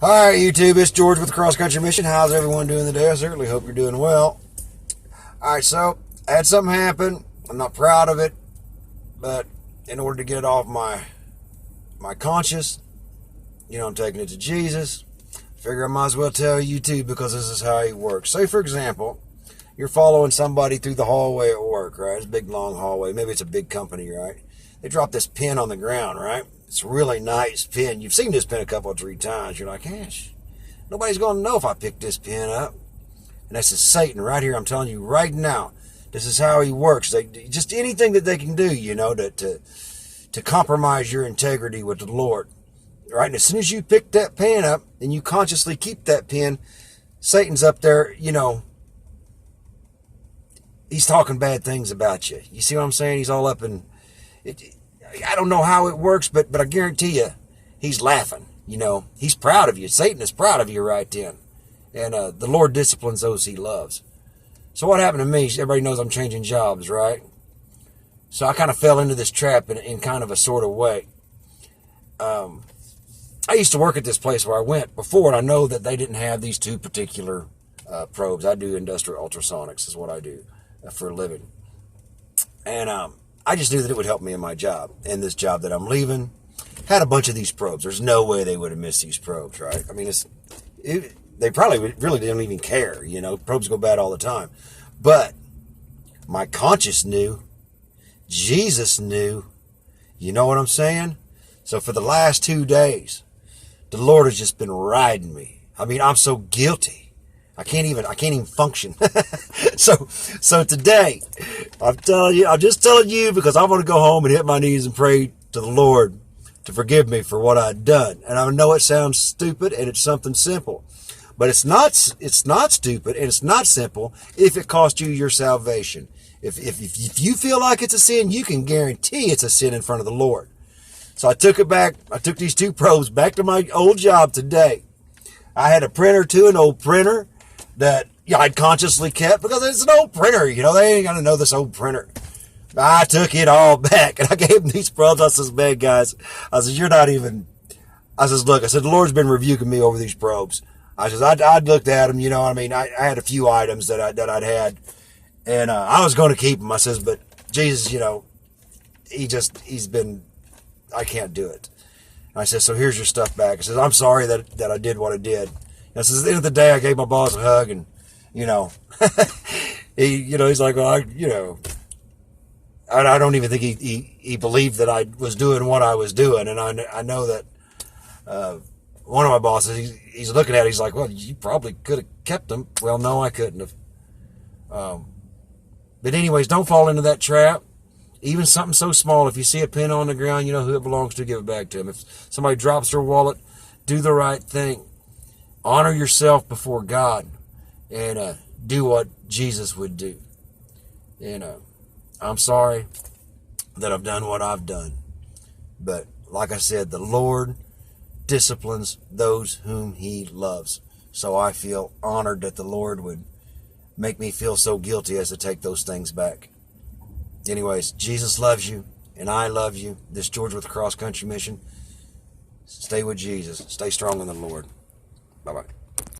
Hi YouTube, it's George with the Cross Country Mission. How's everyone doing today? I certainly hope you're doing well. Alright, so I had something happen. I'm not proud of it, but in order to get it off my conscience, I'm taking it to Jesus. Figure I might as well tell you too, because this is how he works. Say for example, you're following somebody through the hallway at work, right? It's a big long hallway. Maybe it's a big company, right? They drop this pen on the ground, right? It's a really nice pen. You've seen this pen a couple or three times. You're like, gosh, nobody's going to know if I pick this pen up. And that's just Satan right here. I'm telling you right now. This is how he works. Just anything that they can do, to compromise your integrity with the Lord. Right? And as soon as you pick that pen up and you consciously keep that pen, Satan's up there, he's talking bad things about you. You see what I'm saying? He's all up in it. I don't know how it works, but I guarantee you, he's laughing. He's proud of you. Satan is proud of you right then. And the Lord disciplines those he loves. So what happened to me, everybody knows I'm changing jobs, right? So I kind of fell into this trap in kind of a sort of way. I used to work at this place where I went before, and I know that they didn't have these two particular probes. I do industrial ultrasonics is what I do for a living. And I just knew that it would help me in my job. And this job that I'm leaving had a bunch of these probes. There's no way they would have missed these probes, right? I mean, they probably really didn't even care. Probes go bad all the time. But my conscience knew. Jesus knew. You know what I'm saying? So for the last 2 days, the Lord has just been riding me. I mean, I'm so guilty. I can't even function. So today, I'm just telling you because I want to go home and hit my knees and pray to the Lord to forgive me for what I've done. And I know it sounds stupid and it's something simple, but it's not stupid and it's not simple if it cost you your salvation. If you feel like it's a sin, you can guarantee it's a sin in front of the Lord. So I took it back. I took these two probes back to my old job today. I had a printer too, an old printer that I'd consciously kept because it's an old printer. They ain't gonna know this old printer. I took it all back and I gave them these probes. I says, man, guys, I said, you're not even. I says, look, I said, the Lord's been rebuking me over these probes. I says, I'd looked at them, I had a few items that I'd had, and I was going to keep them. I says, but Jesus, he's been. I can't do it. And I said, so here's your stuff back. I says, I'm sorry that I did what I did. And I says, at the end of the day, I gave my boss a hug, and he's like, well, I don't even think he believed that I was doing what I was doing. And I know that one of my bosses, he's looking at it, he's like, well, you probably could have kept them. Well, no, I couldn't have. But anyways, don't fall into that trap. Even something so small, if you see a pin on the ground, you know who it belongs to, give it back to them. If somebody drops their wallet, do the right thing. Honor yourself before God and do what Jesus would do. And I'm sorry that I've done what I've done. But like I said, the Lord disciplines those whom he loves. So I feel honored that the Lord would make me feel so guilty as to take those things back. Anyways, Jesus loves you, and I love you. This is George with the Cross Country Mission. Stay with Jesus. Stay strong in the Lord. Bye-bye.